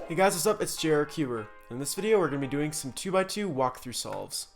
Hey guys, what's up? It's JR Cuber. In this video, we're going to be doing some 2x2 walkthrough solves.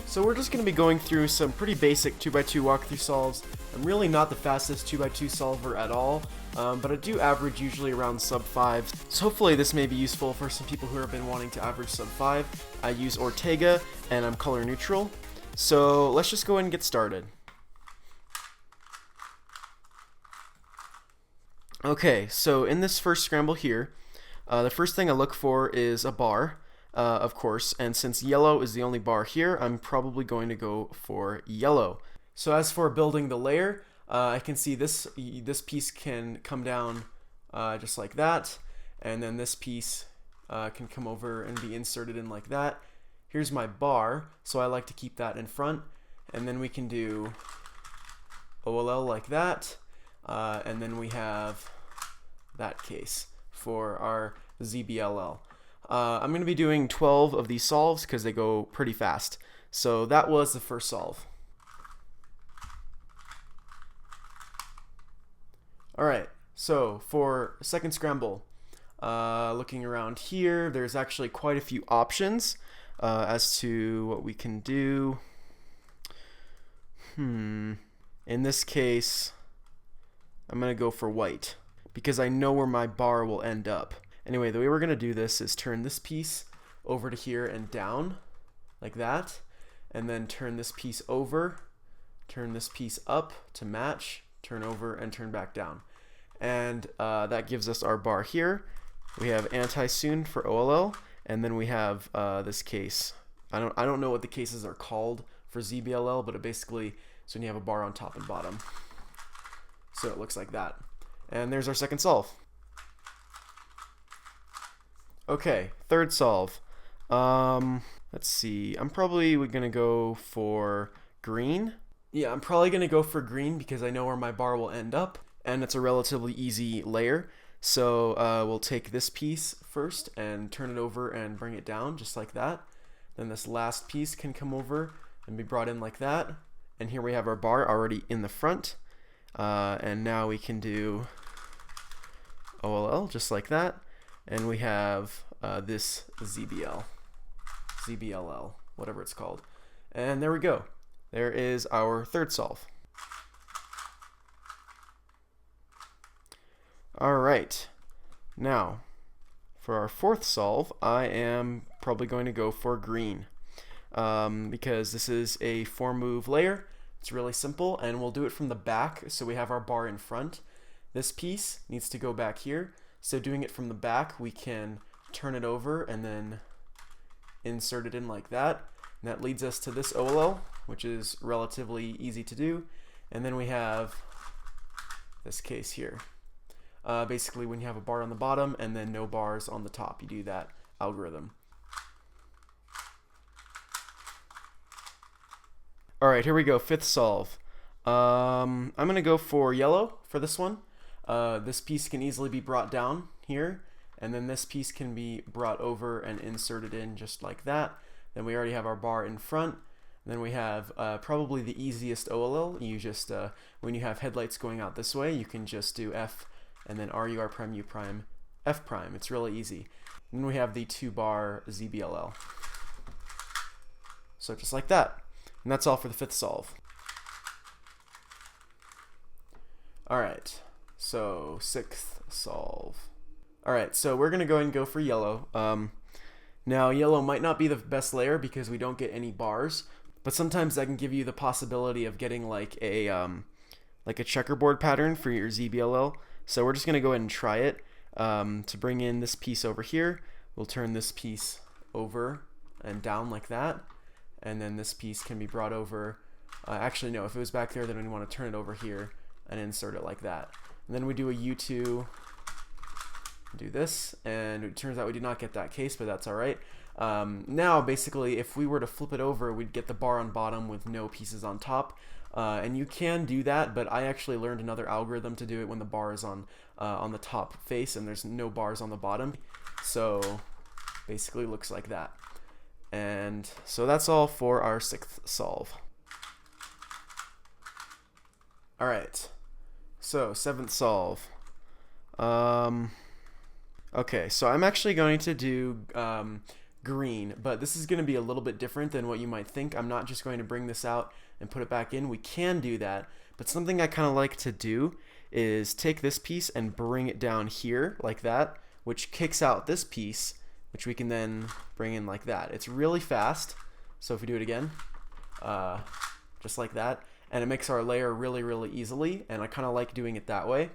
So we're just going to be going through some pretty basic 2x2 walkthrough solves. I'm really not the fastest 2x2 solver at all, but I do average usually around sub 5. So hopefully this may be useful for some people who have been wanting to average sub 5. I use Ortega and I'm color neutral. So let's just go ahead and get started. Okay, so in this first scramble here, the first thing I look for is a bar, of course, and since yellow is the only bar here, I'm probably going to go for yellow. So as for building the layer, I can see this piece can come down just like that, and then this piece can come over and be inserted in like that. Here's my bar, so I like to keep that in front, and then we can do OLL like that, and then we have that case for our ZBLL. I'm going to be doing 12 of these solves because they go pretty fast. So that was the first solve. Alright, so for second scramble, looking around here, there's actually quite a few options as to what we can do. In this case, I'm going to go for white, because I know where my bar will end up. Anyway, the way we're going to do this is turn this piece over to here and down, like that, and then turn this piece over, turn this piece up to match, turn over, and turn back down. And that gives us our bar here. We have anti-soon for OLL, and then we have this case. I don't know what the cases are called for ZBLL, but it basically is when you have a bar on top and bottom. So it looks like that. And there's our second solve. Okay, third solve. Let's see. I'm probably gonna go for green. Yeah, I'm probably gonna go for green because I know where my bar will end up, and it's a relatively easy layer. So we'll take this piece first and turn it over and bring it down just like that. Then this last piece can come over and be brought in like that. And here we have our bar already in the front. And now we can do OLL just like that, and we have this ZBLL, whatever it's called. And there we go. There is our third solve. Alright, now for our fourth solve, I am probably going to go for green because this is a 4-move layer. It's really simple, and we'll do it from the back, so we have our bar in front. This piece needs to go back here, so doing it from the back, we can turn it over and then insert it in like that. And that leads us to this OLL, which is relatively easy to do. And then we have this case here. Basically, when you have a bar on the bottom and then no bars on the top, you do that algorithm. Alright, here we go, fifth solve. I'm going to go for yellow for this one. This piece can easily be brought down here, and then this piece can be brought over and inserted in just like that. Then we already have our bar in front. Then we have probably the easiest OLL. You just, when you have headlights going out this way, you can just do F and then R, U, R prime, U prime, F prime. It's really easy. And then we have the 2-bar ZBLL. So just like that. And that's all for the fifth solve. Alright, so sixth solve. Alright, so we're going to go ahead and go for yellow. Now, yellow might not be the best layer because we don't get any bars, but sometimes that can give you the possibility of getting like a checkerboard pattern for your ZBLL. So we're just going to go ahead and try it. To bring in this piece over here, we'll turn this piece over and down like that. And then this piece can be brought over. Actually, no, if it was back there, then we want to turn it over here and insert it like that. And then we do a U2, do this, and it turns out we did not get that case, but that's all right. Now, basically, if we were to flip it over, we'd get the bar on bottom with no pieces on top. And you can do that, but I actually learned another algorithm to do it when the bar is on the top face and there's no bars on the bottom. So basically, it looks like that. And so that's all for our sixth solve. All right. So, seventh solve. Okay, so I'm actually going to do green, but this is going to be a little bit different than what you might think. I'm not just going to bring this out and put it back in. We can do that, but something I kind of like to do is take this piece and bring it down here like that, which kicks out this piece, which we can then bring in like that. It's really fast, so if we do it again, just like that, and it makes our layer really, really easily, and I kind of like doing it that way.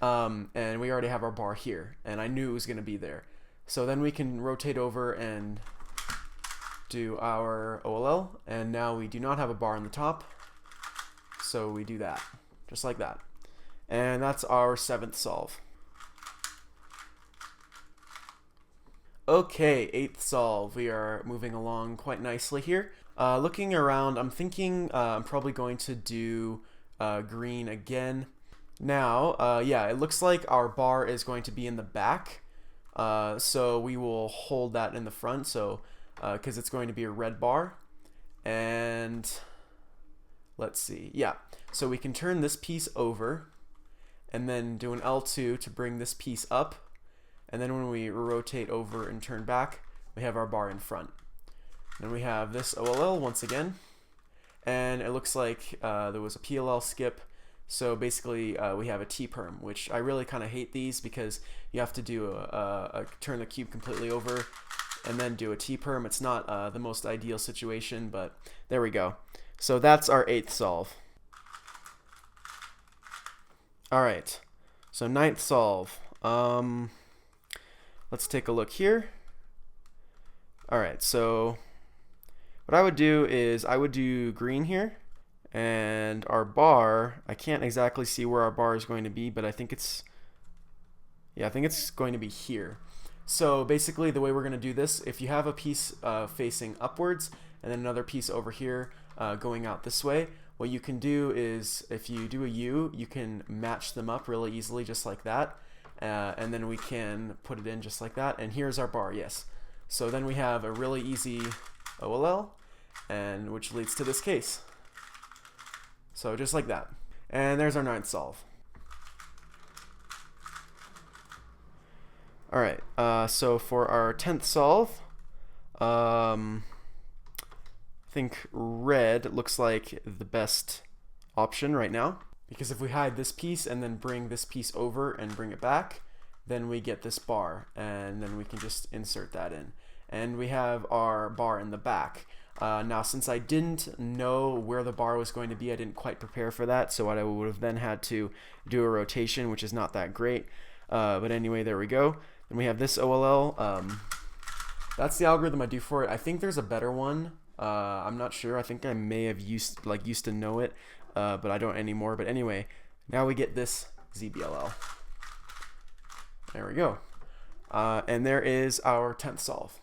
And we already have our bar here, and I knew it was going to be there. So then we can rotate over and do our OLL, and now we do not have a bar on the top, so we do that, just like that. And that's our seventh solve. Okay, eighth solve. We are moving along quite nicely here. Looking around, I'm thinking I'm probably going to do green again. Now, yeah, it looks like our bar is going to be in the back, so we will hold that in the front, so because it's going to be a red bar. And let's see, yeah, so we can turn this piece over and then do an L2 to bring this piece up, and then when we rotate over and turn back, we have our bar in front. Then we have this OLL once again, and it looks like there was a PLL skip. So basically we have a T-perm, which I really kind of hate these because you have to do turn the cube completely over and then do a T-perm. It's not the most ideal situation, but there we go. So that's our eighth solve. Alright, so ninth solve. Let's take a look here. Alright, so what I would do is I would do green here. And our bar, I can't exactly see where our bar is going to be, but I think it's going to be here. So basically the way we're going to do this, if you have a piece facing upwards and then another piece over here going out this way, what you can do is if you do a U, you can match them up really easily just like that. And then we can put it in just like that. And here's our bar, yes. So then we have a really easy OLL, and which leads to this case. So just like that. And there's our ninth solve. Alright, so for our 10th solve, I think red looks like the best option right now. Because if we hide this piece and then bring this piece over and bring it back, then we get this bar, and then we can just insert that in. And we have our bar in the back. Now, since I didn't know where the bar was going to be, I didn't quite prepare for that, so I would have then had to do a rotation, which is not that great. But anyway, there we go. Then we have this OLL. That's the algorithm I do for it. I think there's a better one. I'm not sure. I think I may have used to know it, but I don't anymore. But anyway, now we get this ZBLL. There we go. And there is our 10th solve.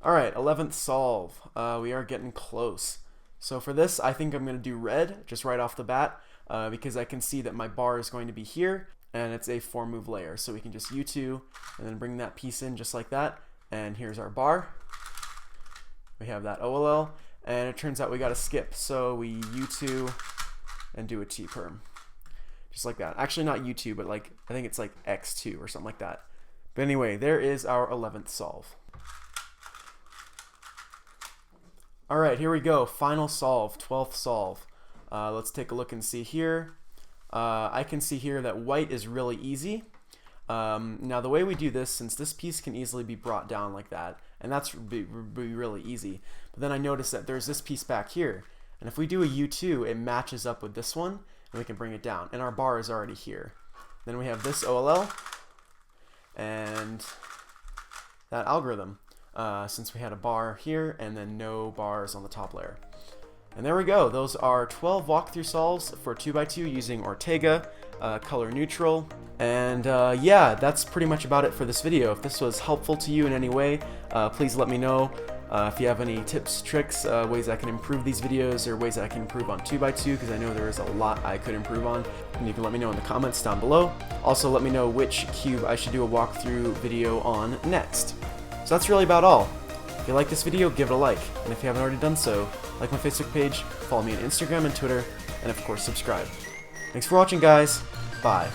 Alright, 11th solve. We are getting close. So for this, I think I'm going to do red, just right off the bat, because I can see that my bar is going to be here, and it's a 4-move layer. So we can just U2, and then bring that piece in just like that, and here's our bar. We have that OLL, and it turns out we got to skip. So we U2 and do a T-perm. Just like that. Actually not U2, but like I think it's like X2 or something like that. But anyway, there is our 11th solve. Alright, here we go. Final solve, 12th solve. Let's take a look and see here. I can see here that white is really easy. Now the way we do this, since this piece can easily be brought down like that, and that's be really easy, but then I notice that there's this piece back here, and if we do a U2, it matches up with this one, and we can bring it down, and our bar is already here. Then we have this OLL, and that algorithm. Since we had a bar here and then no bars on the top layer. And there we go. Those are 12 walkthrough solves for 2x2 using Ortega, color neutral. And yeah, that's pretty much about it for this video. If this was helpful to you in any way, please let me know. If you have any tips, tricks, ways I can improve these videos, or ways I can improve on 2x2, because I know there is a lot I could improve on, and you can let me know in the comments down below. Also, let me know which cube I should do a walkthrough video on next. So that's really about all. If you like this video, give it a like, and if you haven't already done so, like my Facebook page, follow me on Instagram and Twitter, and of course subscribe. Thanks for watching, guys. Bye.